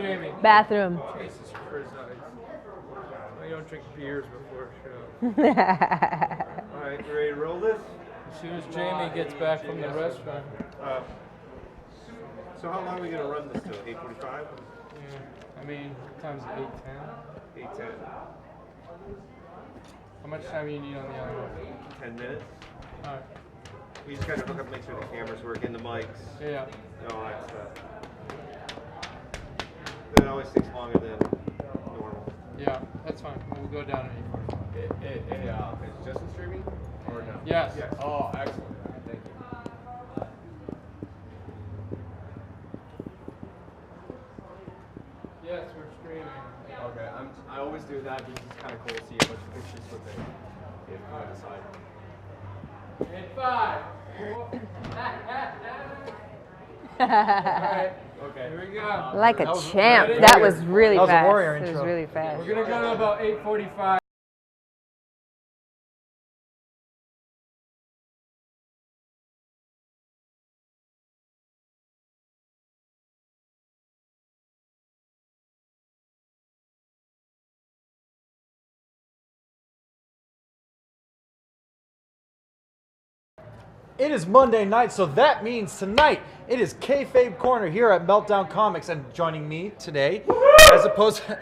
Jamie. Bathroom. Jesus Christ. I don't drink beers before a show. Alright, you ready to roll this? As soon as Jamie gets back from the restaurant. So how long are we going to run this till? 8:45? Yeah. I mean, what time is it? 8:10? 8:10. How much time do you need on the other one? 10 minutes. Alright. We just got to hook up, make sure the cameras work, and the mics. Yeah. And all that stuff. That always takes longer than normal. Yeah, that's fine. We'll go down at 8:45. Is Justin streaming? Or no? Yes. Oh, excellent. Thank you. Yes, we're streaming. Okay, I always do that because it's kind of cool to see a bunch of pictures with it. If I decide. In 5. Alright. Okay. Here we go. Like a champ. That was really That was a fast. warrior It was intro. really fast. We're gonna go to about 8:45. It is Monday night, so that means tonight it is KAYFABE Corner here at Meltdown Comics, and joining me today, last episode.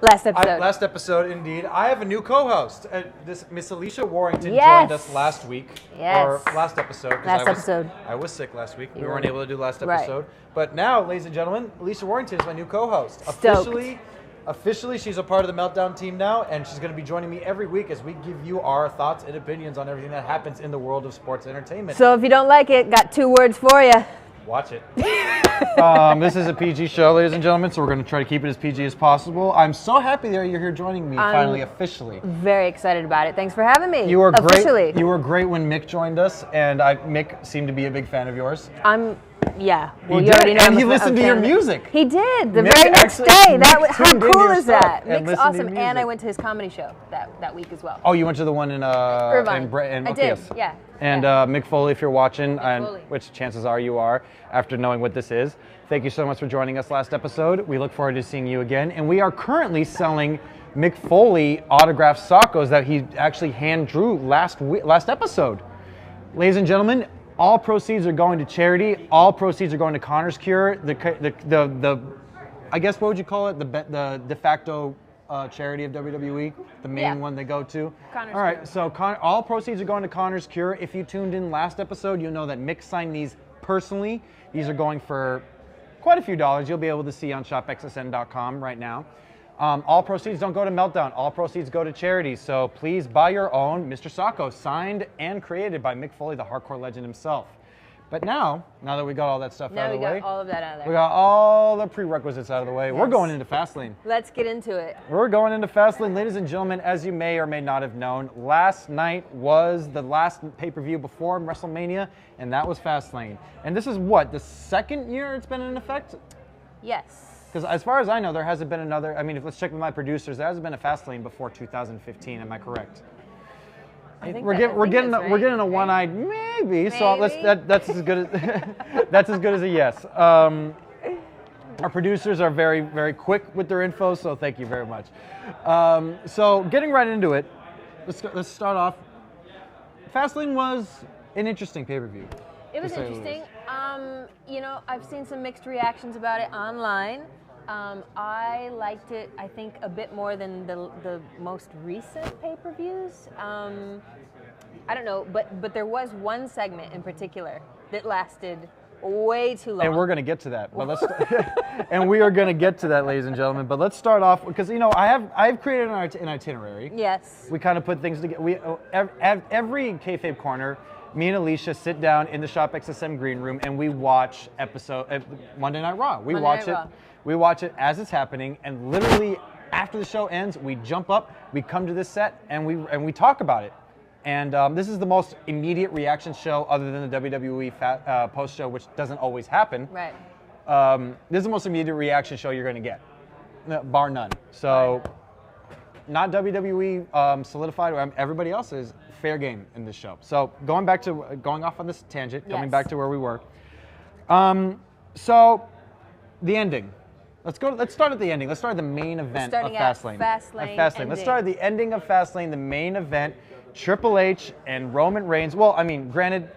Last episode. Last episode, indeed. I have a new co-host. This Miss Alicia Warrington Yes. joined us last week, Yes. or last episode. 'Cause Last episode. I was sick last week. We You weren't were. able to do last Right. episode. But now, ladies and gentlemen, Alicia Warrington is my new co-host. Stoked. Officially, she's a part of the Meltdown team now, and she's going to be joining me every week as we give you our thoughts and opinions on everything that happens in the world of sports entertainment. So if you don't like it, got 2 words for you. Watch it. This is a PG show, ladies and gentlemen, so we're going to try to keep it as PG as possible. I'm so happy that you're here joining me, finally, officially. Very excited about it. Thanks for having me. You were officially. great. You were great when Mick joined us, and Mick seemed to be a big fan of yours. Yeah. Well, He you did, already know and I'm he a listened to fan your of- music. He did. The Mick very next actually- day. That Mick was, how tuned into cool your is that? stuff and Mick's listened to your awesome. And I music. went to his comedy show that week as well. Oh, you went to the one in Irvine. in I okay, did, yes. yeah. And Yeah. Mick Foley, if you're watching, and Foley. which chances are you are, after knowing what this is, thank you so much for joining us last episode. We look forward to seeing you again. And we are currently selling Mick Foley autographed Sockos that he actually hand drew last episode. Ladies and gentlemen, all proceeds are going to charity. All proceeds are going to Connor's Cure. The I guess, what would you call it? The de facto charity of WWE, the main one they go to. Connor's all right, Cure. so all proceeds are going to Connor's Cure. If you tuned in last episode, you'll know that Mick signed these personally. These are going for quite a few dollars. You'll be able to see on shopxsn.com right now. All proceeds don't go to Meltdown. All proceeds go to charity. So please buy your own Mr. Socko, signed and created by Mick Foley, the hardcore legend himself. But now that we got all that stuff out of the way, we got all of that out of we there. got all the prerequisites out of the way. We're Yes. going into Fastlane. Let's get into it. We're going into Fastlane. Ladies and gentlemen, as you may or may not have known, last night was the last pay-per-view before WrestleMania, and that was Fastlane. And this is what, the second year it's been in effect? Yes. Because as far as I know, there hasn't been another, let's check with my producers, there hasn't been a Fastlane before 2015, am I correct? We're getting a one-eyed maybe. So that's as good as that's as good as a yes. Our producers are very, very quick with their info, so thank you very much. So getting right into it, let's start off. Fastlane was an interesting pay-per-view. It was interesting. I've seen some mixed reactions about it online. I liked it, I think, a bit more than the most recent pay-per-views. I don't know, but there was one segment in particular that lasted way too long. And we're going to get to that. But and we are going to get to that, ladies and gentlemen. But let's start off because I've created an itinerary. Yes. We kind of put things together. Every KAYFABE Corner, me and Alicia sit down in the Shop XSM green room and we watch Monday Night Raw. We watch it as it's happening, and literally after the show ends, we jump up, we come to this set, and we talk about it. And this is the most immediate reaction show other than the WWE post show, which doesn't always happen. Right. This is the most immediate reaction show you're going to get, bar none. So, not WWE solidified. Everybody else is fair game in this show. So going off on this tangent, coming back to where we were. So, the ending. Let's start at the ending. Let's start at the main event of starting at Fastlane. Fastlane Let's ending. start at the ending of Fastlane, the main event. Triple H and Roman Reigns. Well, I mean, granted,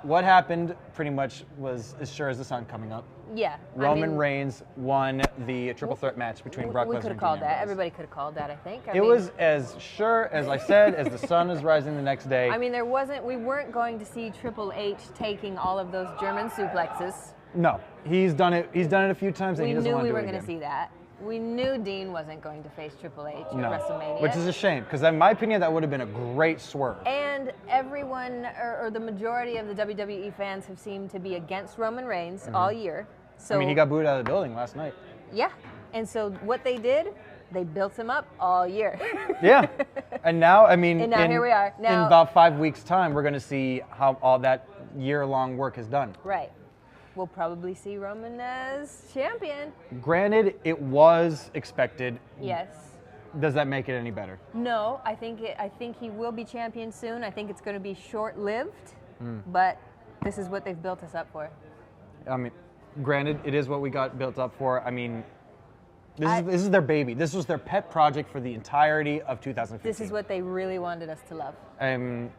what happened pretty much was as sure as the sun coming up. Yeah. Roman Reigns won the triple threat match between Brock Lesnar We and could have Dean called that. Ambrose. Everybody could have called that, I think. It was as sure as I said as the sun is rising the next day. I mean, we weren't going to see Triple H taking all of those German suplexes. No, he's done it. He's done it a few times, and We he doesn't knew want to we do were it going to again. see that. We knew Dean wasn't going to face Triple H at No, WrestleMania. which is a shame, because in my opinion, that would have been a great swerve. And everyone, or the majority of the WWE fans have seemed to be against Roman Reigns all year. So I mean, he got booed out of the building last night. Yeah. And so what they did, they built him up all year. Yeah, and now, I mean, And now here we are. in Now- about 5 weeks' time, we're going to see how all that year-long work is done. Right. We'll probably see Roman as champion. Granted, it was expected. Yes. Does that make it any better? No, I think he will be champion soon. I think it's going to be short-lived, Hmm. but this is what they've built us up for. I mean, granted, it is what we got built up for. I mean, this is their baby. This was their pet project for the entirety of 2015. This is what they really wanted us to love. Um,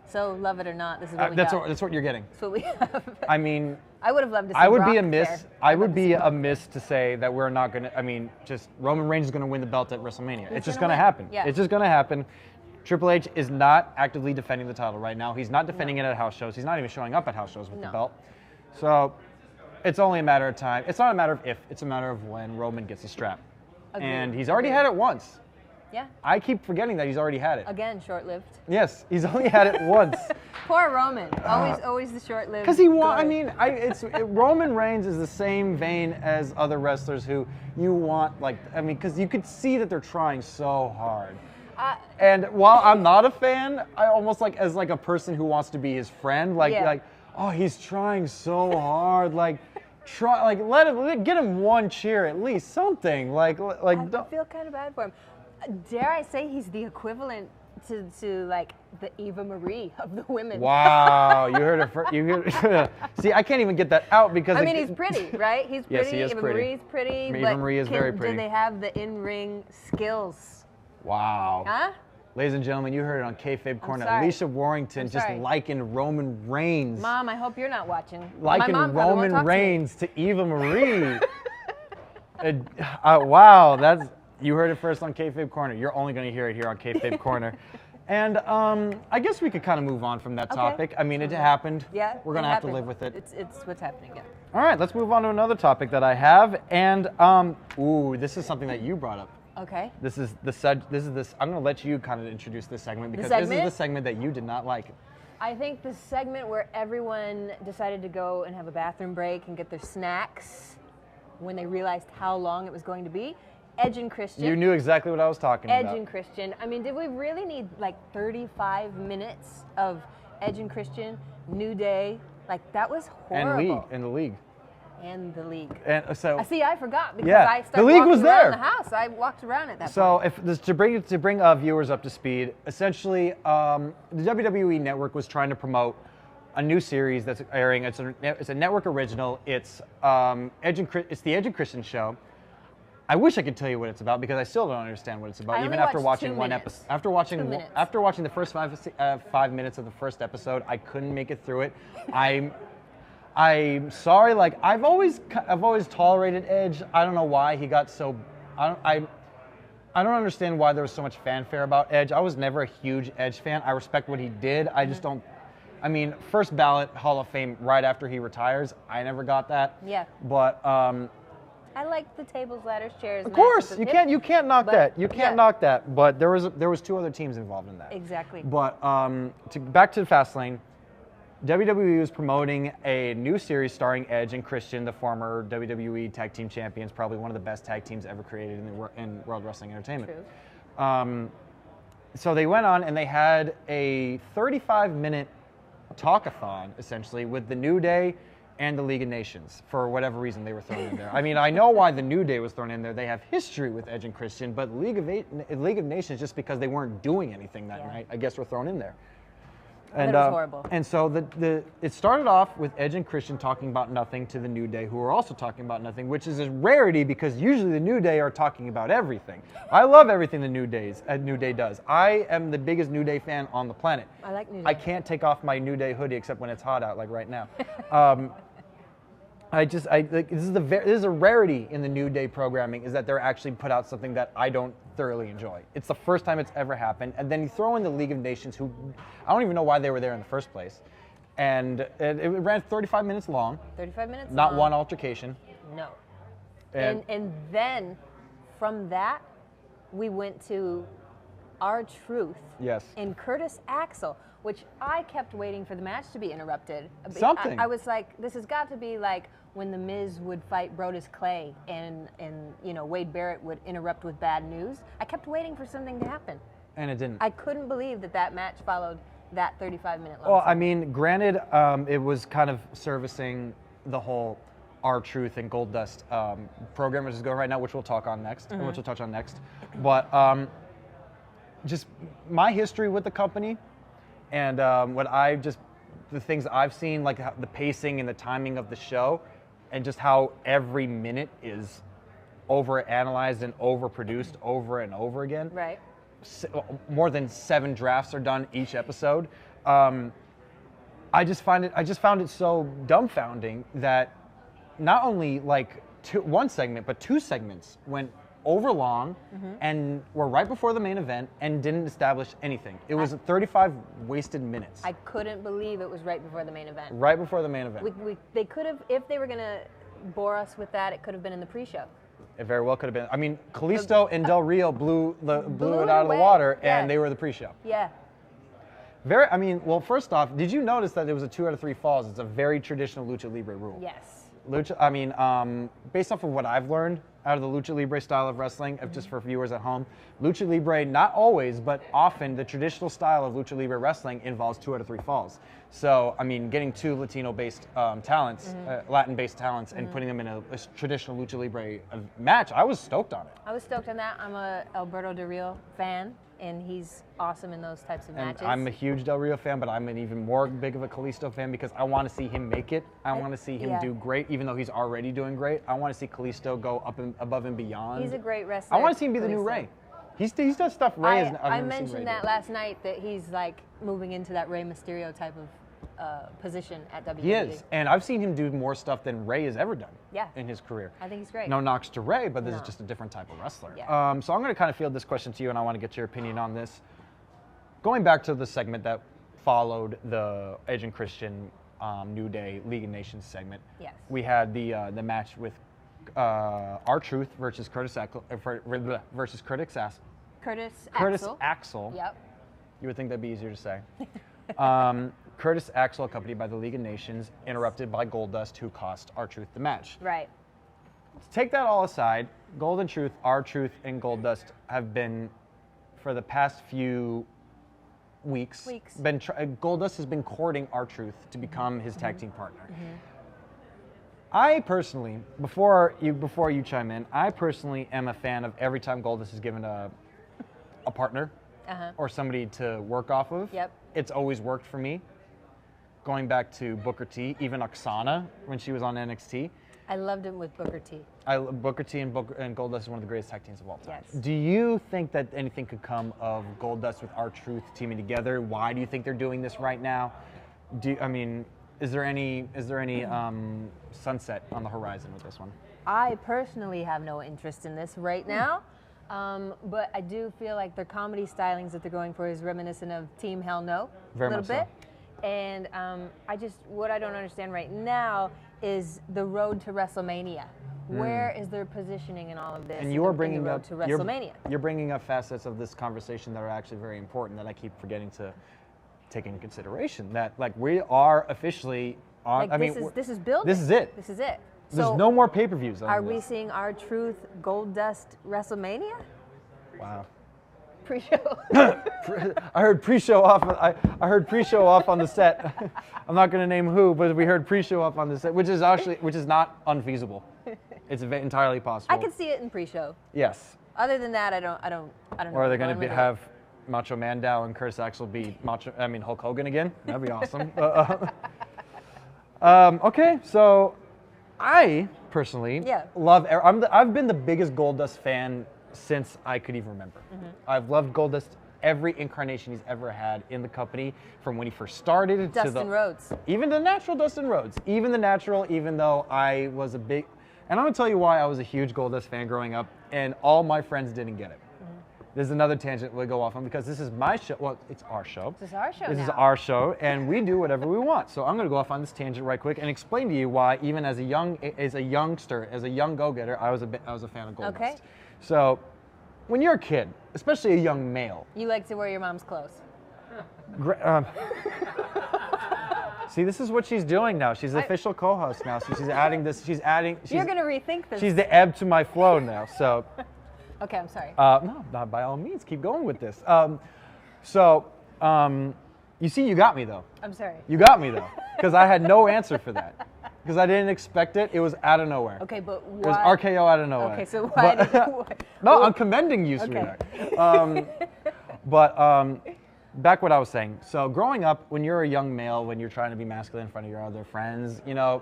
So love it or not, this is what we that's got. that's what you're getting. That's what we have. I mean, I would have loved to see I would Brock be amiss. there. I would be amiss to say that we're not gonna. I mean, just Roman Reigns is gonna win the belt at WrestleMania. It's just gonna gonna win. happen. Yeah. It's just gonna happen. Triple H is not actively defending the title right now. He's not defending it at house shows. He's not even showing up at house shows with the No. belt. So it's only a matter of time. It's not a matter of if. It's a matter of when Roman gets the strap. Agreed. And he's already had it once. Yeah. I keep forgetting that he's already had it. Again, short-lived. Yes, he's only had it once. Poor Roman. Always the short-lived. Because he won. I glory. mean, Roman Reigns is the same vein as other wrestlers who you want, because you could see that they're trying so hard. And while I'm not a fan, I almost as a person who wants to be his friend, Yeah. oh, he's trying so hard, let him get him one cheer at least, something I don't. feel kind of bad for him. Dare I say he's the equivalent to the Eva Marie of the women. Wow, you heard it first. See, I can't even get that out because I mean, he's pretty, right? He's pretty. Yes, he is Eva pretty. Marie's pretty. Eva but Marie is very pretty. Do they have the in-ring skills? Wow. Huh? Ladies and gentlemen, you heard it on KAYFABE Corner. sorry. Alicia Warrington I'm just sorry. likened Roman Reigns. Mom, I hope you're not watching. My Likened mom probably won't Roman talk to me. Reigns to Eva Marie. Wow, you heard it first on KAYFABE Corner. You're only going to hear it here on KAYFABE Corner. And I guess we could kind of move on from that Okay. topic. I mean, it happened. Yeah. We're going to it have to happened. live with it. It's what's happening. Yeah. All right, let's move on to another topic that I have. And this is something that you brought up. Okay. I'm going to let you kind of introduce this segment because this is segment? the segment that you did not like. I think the segment where everyone decided to go and have a bathroom break and get their snacks when they realized how long it was going to be. Edge and Christian. You knew exactly what I was talking Edge about. and Christian. I mean, did we really need 35 minutes of Edge and Christian, New Day? That was horrible. And the league. And the league. And so See, I forgot because Yeah, I the started league walking was around there. the house. I walked around at that So point. to bring viewers up to speed, essentially the WWE Network was trying to promote a new series that's airing. It's a network original. It's the Edge and Christian show. I wish I could tell you what it's about because I still don't understand what it's about, I even only after watched watching 2 one minutes. episode. After watching the first 5 minutes of the first episode, I couldn't make it through it. I'm sorry. I've always tolerated Edge. I don't know why he got so. I don't understand why there was so much fanfare about Edge. I was never a huge Edge fan. I respect what he did. I just don't. I mean, first ballot Hall of Fame right after he retires. I never got that. Yeah. But I like the tables, ladders, chairs. of course, you can't knock But, that. You can't yeah. knock that. But there was 2 other teams involved in that. Exactly. But back to Fastlane, WWE was promoting a new series starring Edge and Christian, the former WWE Tag Team Champions, probably one of the best tag teams ever created in World Wrestling Entertainment. True. So they went on and they had a 35-minute talkathon, essentially, with the New Day and the League of Nations, for whatever reason they were thrown in there. I mean, I know why the New Day was thrown in there. They have history with Edge and Christian, but League of Nations, just because they weren't doing anything that night, I guess were thrown in there. And it was horrible. And so it started off with Edge and Christian talking about nothing to the New Day, who are also talking about nothing, which is a rarity because usually the New Day are talking about everything. I love everything the New Day does. I am the biggest New Day fan on the planet. I like New Day. I can't take off my New Day hoodie except when it's hot out, like right now. This is a rarity in the New Day programming, is that they're actually put out something that I don't thoroughly enjoy. It's the first time it's ever happened, and then you throw in the League of Nations, who I don't even know why they were there in the first place, and it ran 35 minutes long. 35 minutes Not long. one altercation. No. And And then from that, we went to RTruth. Yes. And Curtis Axel, which I kept waiting for the match to be interrupted. Something. I was like, this has got to be like when The Miz would fight Brodus Clay and Wade Barrett would interrupt with bad news. I kept waiting for something to happen. And it didn't. I couldn't believe that match followed that 35-minute long. Well, I mean, granted, it was kind of servicing the whole RTruth and Goldust program, which is going right now, which we'll talk on next, which we'll touch on next. But just my history with the company and the things I've seen, like the pacing and the timing of the show, and just how every minute is overanalyzed and overproduced over and over again. Right. More than 7 drafts are done each episode. I just found it so dumbfounding that not only like one segment, but 2 segments went over long and were right before the main event and didn't establish anything. It was 35 wasted minutes. I couldn't believe it was right before the main event. Right before the main event. They could have, if they were going to bore us with that, it could have been in the pre-show. It very well could have been. I mean, Kalisto and Del Rio blew it out of the away. water, Yeah. and they were the pre-show. Yeah. Well, first off, did you notice that it was a 2 out of 3 falls? It's a very traditional Lucha Libre rule. Yes. Based off of what I've learned out of the Lucha Libre style of wrestling, just for viewers at home, Lucha Libre, not always, but often, the traditional style of Lucha Libre wrestling involves 2 out of 3 falls. So, I mean, getting 2 Latino-based talents, Latin-based talents, and putting them in a traditional Lucha Libre match, I was stoked on it. I was stoked on that. I'm a Alberto Del Rio fan, and he's awesome in those types of And matches. I'm a huge Del Rio fan, but I'm an even more big of a Kalisto fan because I want to see him make it. I want to see him do great, even though he's already doing great. I want to see Kalisto go up and above and beyond. He's a great wrestler. I want to see him be the new Kalisto. Ray. He's done stuff Ray has I never seen Ray mentioned that do. last night, that he's like moving into that Rey Mysterio type of position at WWE. He is, and I've seen him do more stuff than Ray has ever done in his career. I think he's great. No knocks to Ray, but this is No. just a different type of wrestler. Yeah. So I'm going to kind of field this question to you, and I want to get your opinion on this. Going back to the segment that followed the Edge and Christian New Day League of Nations segment, Yes. we had the match with RTruth versus Curtis Axel. Curtis Axel. Yep. You would think that'd be easier to say. Curtis Axel, accompanied by the League of Nations, interrupted by Goldust, who cost RTruth the match. Right. Take that all aside, Golden Truth, RTruth, and Goldust have been, for the past few weeks. Goldust has been courting RTruth to become his tag team partner. I personally, before you chime in, I personally am a fan of every time Goldust is given a partner or somebody to work off of. Yep. It's always worked for me. Going back to Booker T, even Oksana when she was on NXT. I loved him with Booker T. Booker T and Goldust is one of the greatest tag teams of all time. Yes. Do you think that anything could come of Goldust with RTruth teaming together? Why do you think they're doing this right now? Is there any sunset on the horizon with this one? I personally have no interest in this right now, but I do feel like their comedy stylings that they're going for is reminiscent of Team Hell No, Very a little much so. bit. And what I don't understand right now is the road to WrestleMania. Where is their positioning in all of this? And you are in the bringing road up to WrestleMania. You're bringing up facets of this conversation that are actually very important that I keep forgetting to take into consideration. That like we are officially on. Like this is building. This is it. This is it. There's So no more pay-per-views. are we seeing RTruth Goldust WrestleMania? Wow. Pre-show. I heard pre-show off. I heard pre-show off on the set. I'm not going to name who, but we heard pre-show off on the set, which is not unfeasible. It's entirely possible. I could see it in pre-show. Yes. Other than that, I don't know. Or are they going to have Macho Mandow and Curtis Axel beat Hulk Hogan again. That'd be awesome. Okay, so I personally love. I've been the biggest Goldust fan since I could even remember. I've loved Goldust every incarnation he's ever had in the company, from when he first started Dustin Rhodes. Even the natural Dustin Rhodes. Even though I was a big, and I'm gonna tell you why I was a huge Goldust fan growing up, and all my friends didn't get it. There's another tangent we'll go off on because this is my show. Well, it's our show. This is our show. This is our show, and we do whatever we want. So I'm going to go off on this tangent right quick and explain to you why, even as a young go-getter, I was a fan of Goldust. Okay. So, when you're a kid, especially a young male, You like to wear your mom's clothes. See, this is what she's doing now. She's the official co-host now. So she's adding this. You're going to rethink this. She's the ebb to my flow now. So. Okay, I'm sorry. No, not by all means. Keep going with this. You see, you got me though. I'm sorry. You got me though, because I had no answer for that. Because I didn't expect it. It was out of nowhere. Okay, but why? It was RKO out of nowhere. Okay, so why did you... No, I'm commending you, sweetheart. Back what I was saying. So growing up, when you're a young male, when you're trying to be masculine in front of your other friends, you know,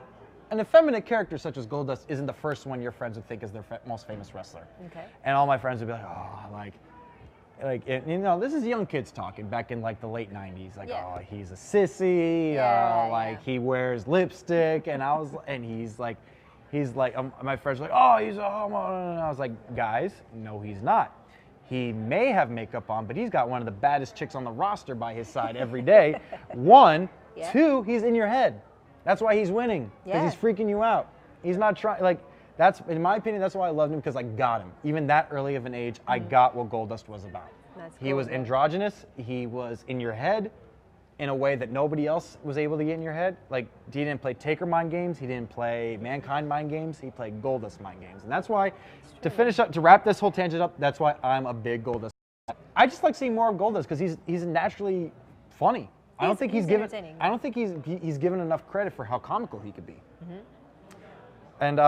an effeminate character such as Goldust isn't the first one your friends would think is their most famous wrestler. Okay. And all my friends would be like, oh, you know, this is young kids talking back in like the late 90s. Like, oh, he's a sissy. He wears lipstick. And my friends were like, oh, he's a homo. And I was like, guys, no, he's not. He may have makeup on, but he's got one of the baddest chicks on the roster by his side every day. One, two, he's in your head. That's why he's winning, because he's freaking you out. He's not trying, that's, in my opinion, that's why I loved him, because I got him. Even that early of an age, I got what Goldust was about. He was androgynous, he was in your head in a way that nobody else was able to get in your head. Like, he didn't play Taker mind games, he didn't play Mankind mind games, he played Goldust mind games. And that's why, to wrap this whole tangent up, that's why I'm a big Goldust fan. I just like seeing more of Goldust, because he's naturally funny. I don't think he's given enough credit for how comical he could be. And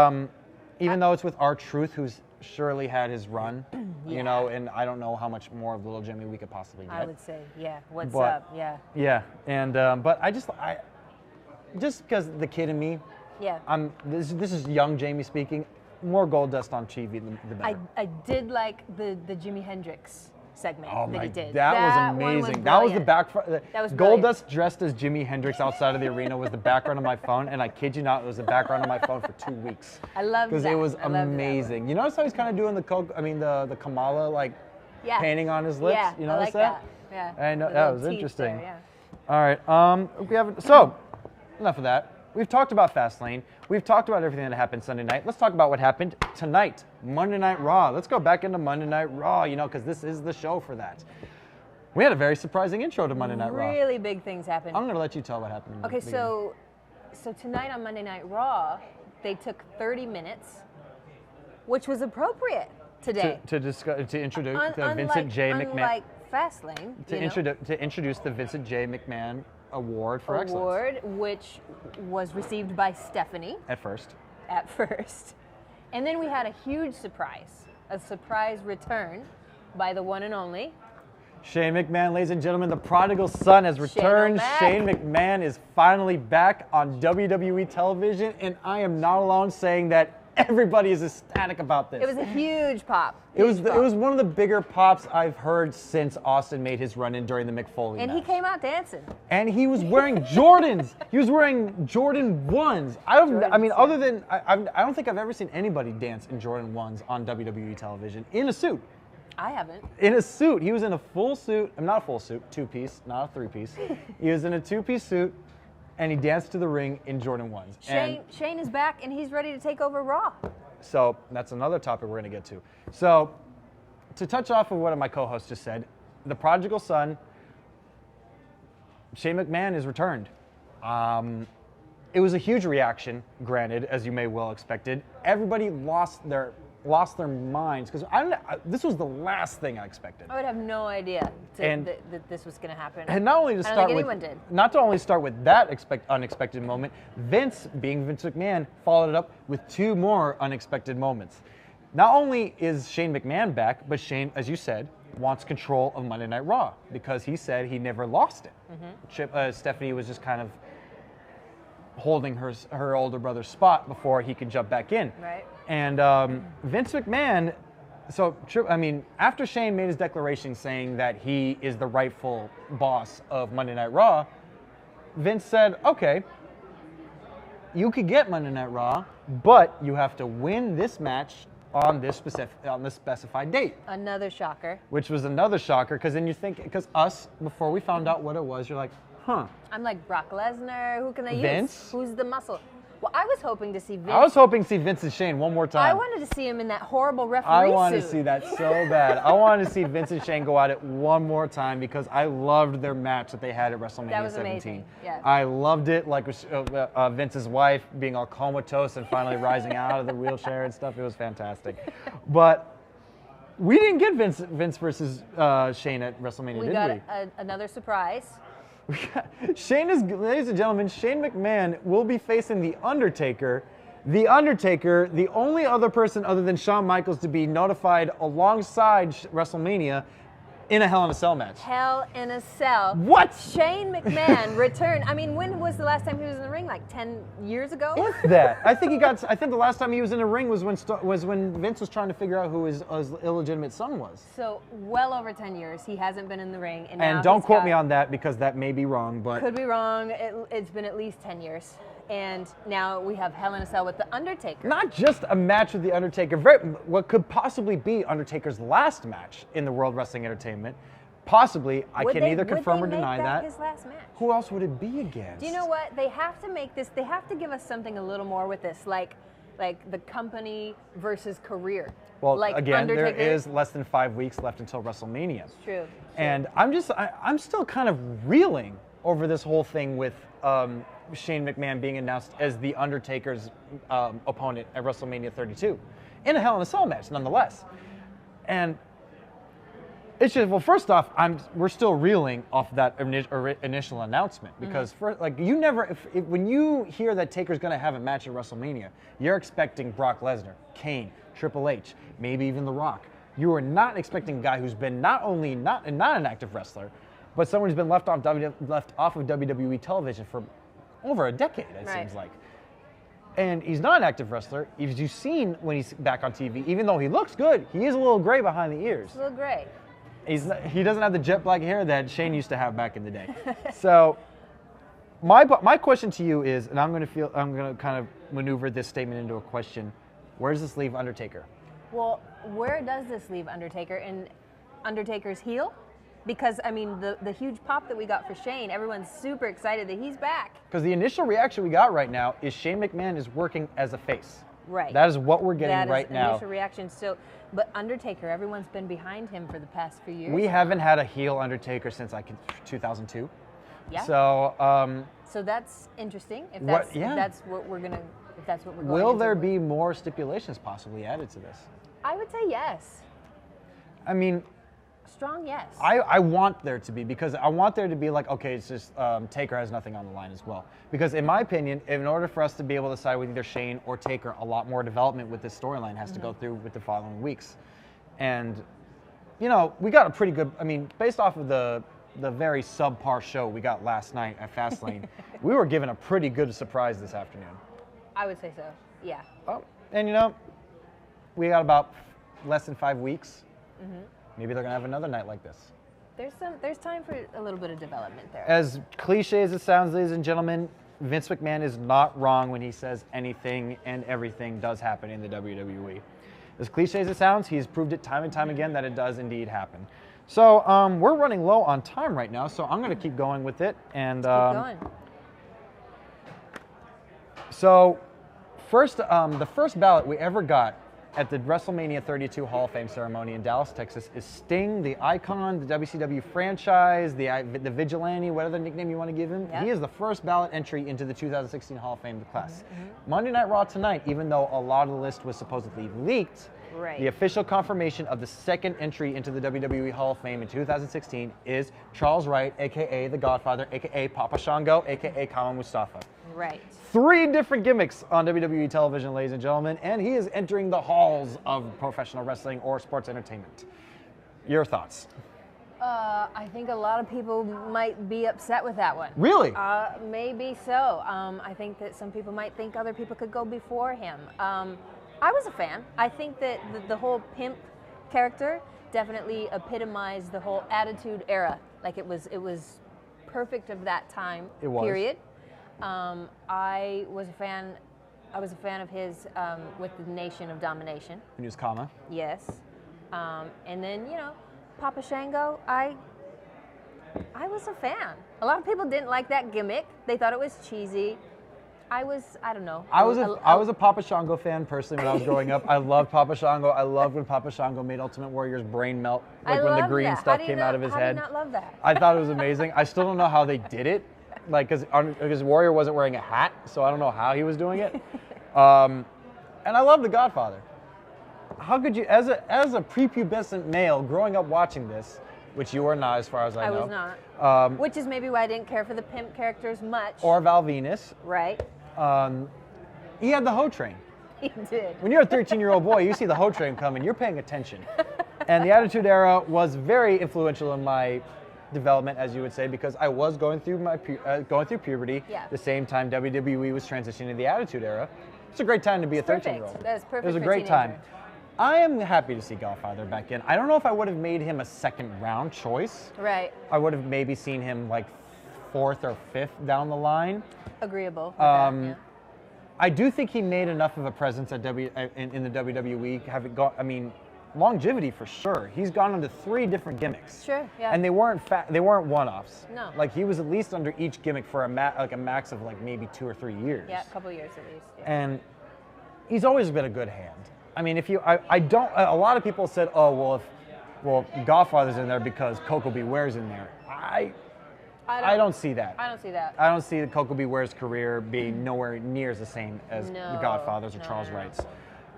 even though it's with RTruth, who's surely had his run, you know, and I don't know how much more of Little Jimmy we could possibly get. I would say, what's up, Yeah, and but I just because the kid in me, this is young Jamie speaking. More Goldust on TV, the better. I did like the Jimi Hendrix segment that he did. That was amazing. That was the background. That was Goldust dressed as Jimi Hendrix outside of the arena was the background of my phone, and I kid you not, it was the background of my phone for 2 weeks. I love that. Because it was amazing. You notice how he's kind of doing the Kamala painting on his lips? Yeah, You notice I like that? Yeah. I know, that was interesting. There, All right. So enough of that. We've talked about Fastlane. We've talked about everything that happened Sunday night. Let's talk about what happened tonight, Monday Night Raw. Let's go back into Monday Night Raw, you know, because this is the show for that. We had a very surprising intro to Monday Night Raw. Really big things happened. I'm going to let you tell what happened. Okay, so tonight on Monday Night Raw, they took 30 minutes, which was appropriate today. To introduce Vincent J. McMahon. Unlike Fastlane. To introduce the Vincent J. McMahon Award for Excellence. Which was received by Stephanie. At first. And then we had a huge surprise. A surprise return by the one and only Shane McMahon, ladies and gentlemen, the prodigal son has returned. Shane McMahon is finally back on WWE television, and I am not alone saying that everybody is ecstatic about this. It was a huge pop. It was one of the bigger pops I've heard since Austin made his run-in during the Mick Foley match. And he came out dancing. And he was wearing Jordans. He was wearing Jordan 1s. I don't think I've ever seen anybody dance in Jordan 1s on WWE television in a suit. I haven't. In a suit. He was in a full suit. Not a full suit, two-piece, not a three-piece. He was in a two-piece suit, and he danced to the ring in Jordan 1s. Shane is back, and he's ready to take over Raw. So that's another topic we're going to get to. So to touch off of what my co-host just said, the prodigal son, Shane McMahon, is returned. It was a huge reaction, granted, as you may well expected. Everybody lost their minds because this was the last thing I expected. I would have no idea that this was going to happen. And not only to start with that unexpected moment, Vince, being Vince McMahon, followed it up with two more unexpected moments. not only is Shane McMahon back, but Shane, as you said, wants control of Monday Night Raw because he said he never lost it. Stephanie was just kind of holding her older brother's spot before he could jump back in. Right. And Vince McMahon, after Shane made his declaration saying that he is the rightful boss of Monday Night Raw, Vince said, okay, you could get Monday Night Raw, but you have to win this match on this specified date. Another shocker. Which was another shocker, because then you think, because us, before we found out what it was, you're like, huh. I'm like, Brock Lesnar, who can they Vince? use? Who's the muscle? Well, I was hoping to see Vince. I was hoping to see Vince and Shane one more time. I wanted to see him in that horrible referee I wanted suit. to see that so bad. I wanted to see Vince and Shane go at it one more time because I loved their match that they had at WrestleMania That was 17. amazing. Yeah. I loved it, like Vince's wife being all comatose and finally rising out of the wheelchair and stuff. It was fantastic. But we didn't get Vince versus Shane at WrestleMania, We did got we? another surprise. Ladies and gentlemen, Shane McMahon will be facing The Undertaker. The Undertaker, the only other person other than Shawn Michaels to be notified alongside WrestleMania in a Hell in a Cell match. Hell in a Cell. What? Shane McMahon returned. I mean, when was the last time he was in the ring? Like 10 years ago? If that. I think the last time he was in a ring was when Vince was trying to figure out who his illegitimate son was. So well over 10 years, he hasn't been in the ring. And And don't quote me on that because that may be wrong, but Could be wrong. It's been at least 10 years. And now we have Hell in a Cell with The Undertaker. not just a match with The Undertaker, what could possibly be Undertaker's last match in the World Wrestling Entertainment. Possibly, I can neither confirm or deny that. His last match? Who else would it be against? Do you know what? They have to make this, they have to give us something a little more with this, like the company versus career. Well, like again, Undertaker. there is less than 5 weeks left until WrestleMania. True. And I'm still kind of reeling over this whole thing with Shane McMahon being announced as The Undertaker's opponent at WrestleMania 32 in a Hell in a Cell match, nonetheless. And it's just, well, first off, we're still reeling off that initial announcement because you never, when you hear that Taker's going to have a match at WrestleMania, you're expecting Brock Lesnar, Kane, Triple H, maybe even The Rock. You are not expecting a guy who's been not an active wrestler, but someone who's been left off of WWE television for over a decade, it seems like. And he's not an active wrestler. As you've seen when he's back on TV, even though he looks good, he is a little gray behind the ears. It's a little gray. He doesn't have the jet black hair that Shane used to have back in the day. So my question to you is, and I'm going to kind of maneuver this statement into a question. Where does this leave Undertaker? Well, where does this leave Undertaker? In Undertaker's heel? Because, I mean, the huge pop that we got for Shane, everyone's super excited that he's back. Because the initial reaction we got right now is Shane McMahon is working as a face. Right. That is what we're getting right now. Initial reaction. So, but Undertaker, everyone's been behind him for the past few years. We haven't had a heel Undertaker since 2002. Yeah. So, so that's interesting. If what we're going. Will there be more stipulations possibly added to this? I would say yes. I mean, strong yes. I want there to be, because I want there to be like, okay, it's just Taker has nothing on the line as well. Because in my opinion, in order for us to be able to side with either Shane or Taker, a lot more development with this storyline has to go through with the following weeks. And, you know, we got a pretty good, I mean, based off of the very subpar show we got last night at Fastlane, we were given a pretty good surprise this afternoon. I would say so, yeah. Oh, and you know, we got about less than 5 weeks. Maybe they're gonna have another night like this. There's time for a little bit of development there. As cliche as it sounds, ladies and gentlemen, Vince McMahon is not wrong when he says anything and everything does happen in the WWE. As cliche as it sounds, he's proved it time and time again that it does indeed happen. So we're running low on time right now, so I'm gonna keep going with it. And keep going. So the first ballot we ever got at the WrestleMania 32 Hall of Fame ceremony in Dallas, Texas, is Sting, the icon, the WCW franchise, the vigilante, whatever nickname you want to give him. Yep. He is the first ballot entry into the 2016 Hall of Fame class. Monday Night Raw tonight, even though a lot of the list was supposedly leaked, Right. the official confirmation of the second entry into the WWE Hall of Fame in 2016 is Charles Wright, a.k.a. The Godfather, a.k.a. Papa Shango, a.k.a. Kama Mustafa. Right. 3 different gimmicks on WWE television, ladies and gentlemen, and he is entering the halls of professional wrestling or sports entertainment. Your thoughts? I think a lot of people might be upset with that one. Really? Maybe so. I think that some people might think other people could go before him. I was a fan. I think that the whole pimp character definitely epitomized the whole Attitude Era. Like it was perfect of that time period. I was a fan of his with the Nation of Domination. When he was Kama. Yes. And then, Papa Shango, I was a fan. A lot of people didn't like that gimmick. They thought it was cheesy. I don't know. I was a Papa Shango fan personally when I was growing up. I loved Papa Shango. I loved when Papa Shango made Ultimate Warrior's brain melt, like when the green stuff came out of his head. How do you not love that? I thought it was amazing. I still don't know how they did it, like because Warrior wasn't wearing a hat, so I don't know how he was doing it. And I love The Godfather. How could you, as a prepubescent male growing up watching this, which you were not as far as I know. I was not. Which is maybe why I didn't care for the pimp characters much. Or Val Venis. Right. He had the Ho Train. He did. When you're a 13-year-old boy, you see the Ho Train coming, you're paying attention. And the Attitude Era was very influential in my development, as you would say, because I was going through puberty. Yeah. The same time WWE was transitioning to the Attitude Era. It's a great time to be a 13-year-old. That's perfect. It was a for great teenager. time. I am happy to see Godfather back in. I don't know if I would have made him a second round choice. Right. I would have maybe seen him like 4th or 5th down the line. Agreeable with that, yeah. I do think he made enough of a presence at in the WWE. Longevity for sure. He's gone under 3 different gimmicks. Sure, yeah. And they weren't one-offs. No. Like he was at least under each gimmick for a max of like maybe 2 or 3 years. Yeah, a couple years at least. Yeah. And he's always been a good hand. I mean, a lot of people said, oh, well, Godfather's in there because Coco Beware's in there. I don't see that. I don't see that. I don't see the Coco Beware's career being nowhere near as the same as the Godfather's or Charles Wright's.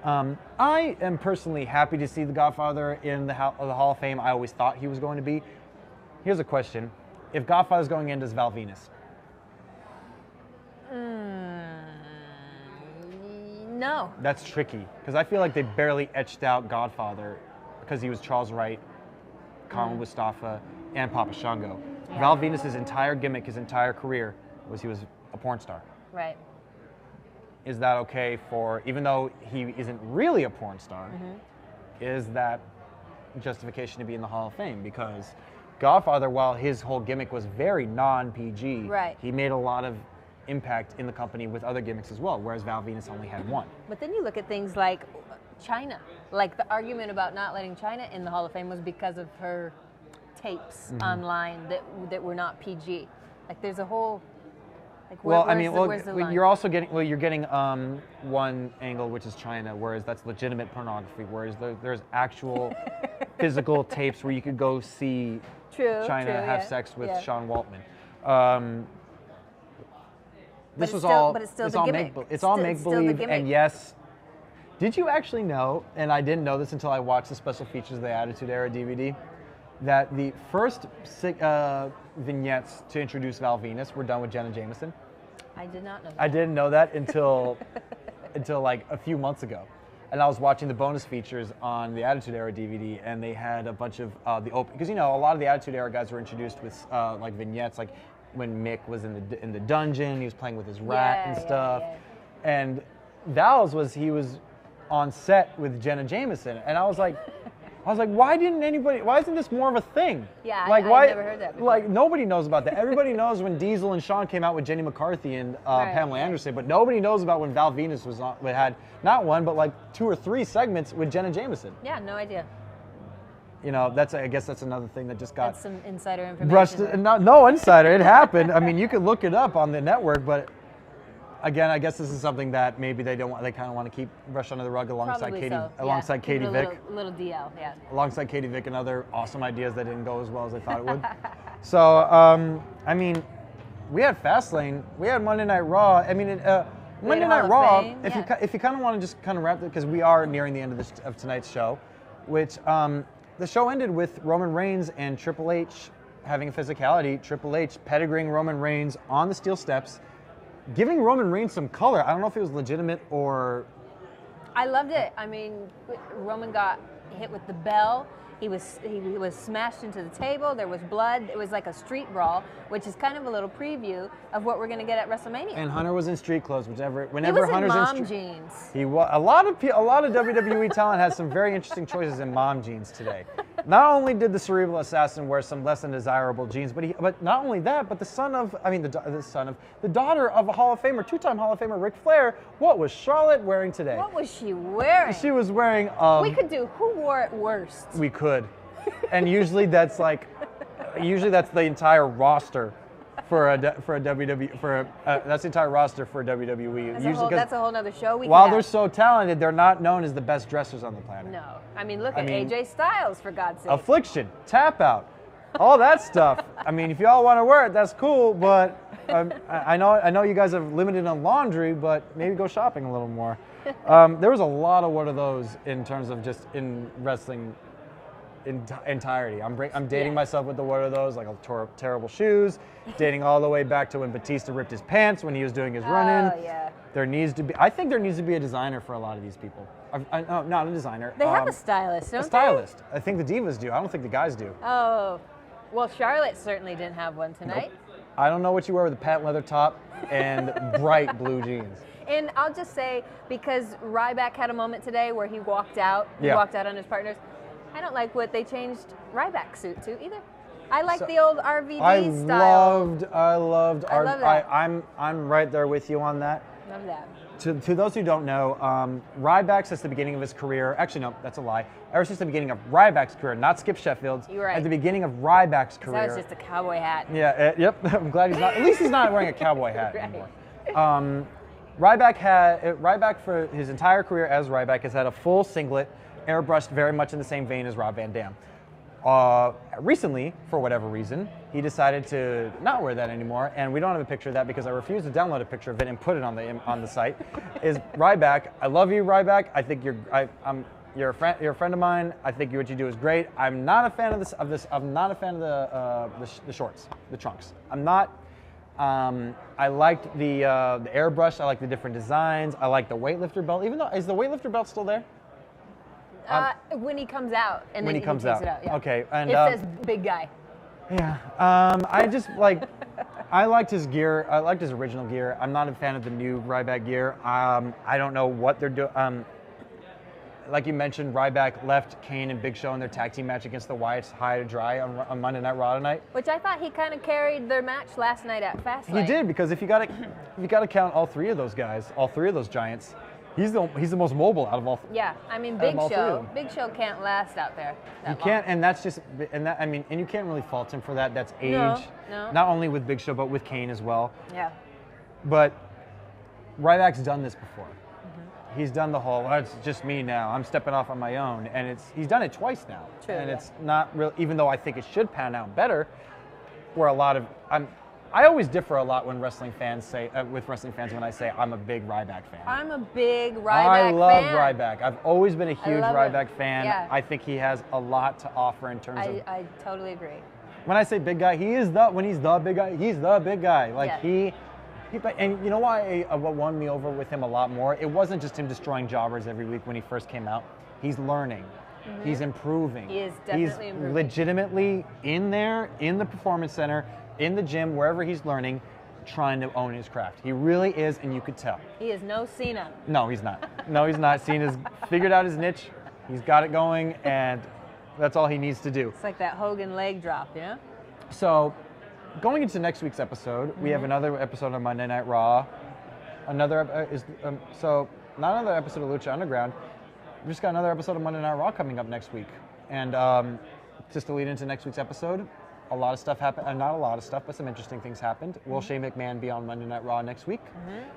I am personally happy to see the Godfather in the Hall of Fame. I always thought he was going to be. Here's a question. If Godfather's going in, does Val Venis? No. That's tricky, because I feel like they barely etched out Godfather because he was Charles Wright, Kama Mustafa, and Papa Shango. Yeah. Val Venis' entire gimmick, his entire career, was he was a porn star. Right. Is that okay for, even though he isn't really a porn star, is that justification to be in the Hall of Fame? Because Godfather, while his whole gimmick was very non-PG, right, he made a lot of impact in the company with other gimmicks as well, whereas Val Venis only had one. But then you look at things like China. Like the argument about not letting China in the Hall of Fame was because of her tapes online that were not PG. Like there's a whole, like where's the line? You're also getting, you're getting one angle, which is China, whereas that's legitimate pornography, whereas there's actual physical tapes where you could go see China have sex with Sean Waltman. This was all make-believe, and yes. Did you actually know, and I didn't know this until I watched the special features of the Attitude Era DVD, that the first vignettes to introduce Val Venis were done with Jenna Jameson? I did not know that. I didn't know that until like a few months ago. And I was watching the bonus features on the Attitude Era DVD, and they had a bunch of because a lot of the Attitude Era guys were introduced with like vignettes, like when Mick was in the dungeon, he was playing with his rat and stuff. And Val's he was on set with Jenna Jameson, and I was like, why isn't this more of a thing? Yeah, like, I never heard that before. Like, nobody knows about that. Everybody knows when Diesel and Shawn came out with Jenny McCarthy and Pamela Anderson, but nobody knows about when Val Venis had not one, but like 2 or 3 segments with Jenna Jameson. Yeah, no idea. I guess that's another thing that just got that's some insider information. Brushed. No insider. It happened. I mean, you could look it up on the network, but again, I guess this is something that maybe they don't want. They kind of want to keep brushed under the rug alongside Katie Vick. Little DL, yeah. Alongside Katie Vick and other awesome ideas that didn't go as well as they thought it would. So, we had Fastlane. We had Monday Night Raw. Monday Night Raw. If you kind of want to just kind of wrap it, because we are nearing the end of tonight's show, which the show ended with Roman Reigns and Triple H having a physicality. Triple H pedigreeing Roman Reigns on the steel steps, giving Roman Reigns some color. I don't know if it was legitimate or. I loved it. I mean, Roman got hit with the bell. He was smashed into the table. There was blood. It was like a street brawl, which is kind of a little preview of what we're going to get at WrestleMania. And Hunter was in street clothes, whenever he was Hunter's in mom in jeans. He was a lot of WWE talent has some very interesting choices in mom jeans today. Not only did the Cerebral Assassin wear some less than desirable jeans, but not only that, but the daughter of a Hall of Famer, two-time Hall of Famer Ric Flair. What was Charlotte wearing today? What was she wearing? She was wearing. We could do who wore it worst. We could, and usually that's the entire roster for a WWE that's the entire roster for a WWE. That's a whole nother show. While they're so talented, they're not known as the best dressers on the planet. No, I mean look at AJ Styles, for God's sake. Affliction, Tap Out, all that stuff. I mean, if y'all want to wear it, that's cool. But I know you guys have limited on laundry, but maybe go shopping a little more. There was a lot of what are those in terms of just in wrestling entirety. I'm dating myself with the what are those, like terrible shoes, dating all the way back to when Batista ripped his pants when he was doing his run-in. Oh, yeah. I think there needs to be a designer for a lot of these people. No, not a designer. They have a stylist, don't they? A stylist. I think the divas do. I don't think the guys do. Oh, well, Charlotte certainly didn't have one tonight. Nope. I don't know what you wear with a patent leather top and bright blue jeans. And I'll just say, because Ryback had a moment today where he walked out on his partners. I don't like what they changed Ryback's suit to either. I like the old RVD style. I loved that. I'm right there with you on that. Love that. To those who don't know, Ryback since the beginning of his career, actually no, that's a lie. Ever since the beginning of Ryback's career, not Skip Sheffield's. You're right. At the beginning of Ryback's career. That was just a cowboy hat. Yeah, yep. I'm glad he's not. At least he's not wearing a cowboy hat Right. anymore. Ryback for his entire career as Ryback has had a full singlet, airbrushed very much in the same vein as Rob Van Dam. Recently, for whatever reason, he decided to not wear that anymore, and we don't have a picture of that because I refused to download a picture of it and put it on the site. Is Ryback? I love you, Ryback. I think you're a friend of mine. I think what you do is great. I'm not a fan of this. I'm not a fan of the shorts, the trunks. I'm not. I liked the airbrush. I like the different designs. I like the weightlifter belt. Even though is the weightlifter belt still there? When he comes out, and when then he comes takes out. it out. Yeah. Okay, and it says big guy. Yeah, I just like. I liked his gear. I liked his original gear. I'm not a fan of the new Ryback gear. I don't know what they're doing. Like you mentioned, Ryback left Kane and Big Show in their tag team match against the Wyatts high to dry on Monday Night Raw tonight. Which I thought he kind of carried their match last night at Fastlane. He did, because if you got to count all three of those guys, all three of those giants, he's the most mobile out of all. Yeah, I mean Big Show can't last out there. You can't, and that's just, and you can't really fault him for that. That's age. No. Not only with Big Show, but with Kane as well. Yeah. But Ryback's done this before. He's done the whole, well, it's just me now. I'm stepping off on my own, and he's done it twice now. True, and yeah. it's not real. Even though I think it should pan out better, where a lot of I always differ a lot when wrestling fans say when I say I'm a big Ryback fan. I'm a big Ryback fan. I love Ryback. I've always been a huge Ryback fan. Yeah. I think he has a lot to offer in terms of. I totally agree. When I say big guy, when he's the big guy, he's the big guy. Like Yeah. And you know why? What won me over with him a lot more? It wasn't just him destroying jobbers every week when he first came out. He's learning. Mm-hmm. He's improving. He is definitely improving. He's legitimately in there, in the performance center, in the gym, wherever he's learning, trying to own his craft. He really is, and you could tell. He is no Cena. No, he's not. No, he's not. Cena's figured out his niche. He's got it going, and that's all he needs to do. It's like that Hogan leg drop, you know? So, going into next week's episode, we have another episode of Monday Night Raw. Not another episode of Lucha Underground. We just got another episode of Monday Night Raw coming up next week. And just to lead into next week's episode, a lot of stuff happened. Not a lot of stuff, but some interesting things happened. Will Shane McMahon be on Monday Night Raw next week?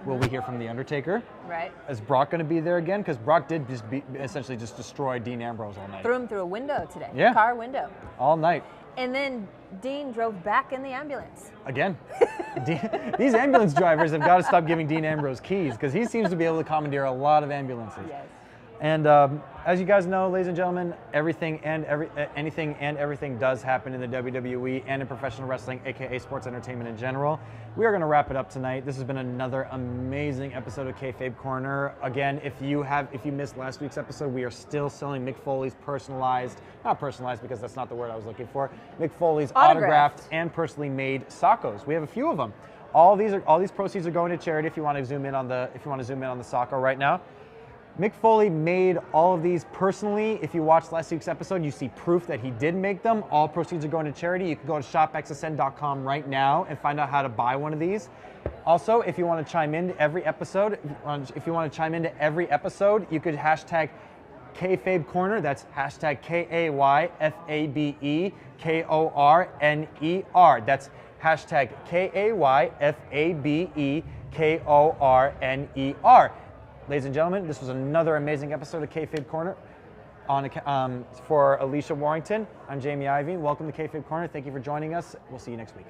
Will we hear from The Undertaker? Right. Is Brock going to be there again? Because Brock did essentially destroy Dean Ambrose all night. Threw him through a window today. Yeah. Car window. All night. And then Dean drove back in the ambulance. Again. These ambulance drivers have got to stop giving Dean Ambrose keys, because he seems to be able to commandeer a lot of ambulances. Yes. And as you guys know, ladies and gentlemen, anything and everything does happen in the WWE and in professional wrestling, aka sports entertainment in general. We are going to wrap it up tonight. This has been another amazing episode of KayFabe Corner. Again, if you missed last week's episode, we are still selling Mick Foley's not personalized because that's not the word I was looking for, Mick Foley's autographed and personally made Sockos. We have a few of them. All these proceeds are going to charity. If you want to zoom in on the Socko right now. Mick Foley made all of these personally. If you watched last week's episode, you see proof that he did make them. All proceeds are going to charity. You can go to shopxsn.com right now and find out how to buy one of these. Also, if you want to chime into every episode, you could hashtag KayFabe Corner. That's hashtag KAYFABE KORNER. That's hashtag KAYFABE KORNER. Ladies and gentlemen, this was another amazing episode of KayFabe Corner. For Alicia Warrington, I'm Jamie Iovine. Welcome to KayFabe Corner. Thank you for joining us. We'll see you next week.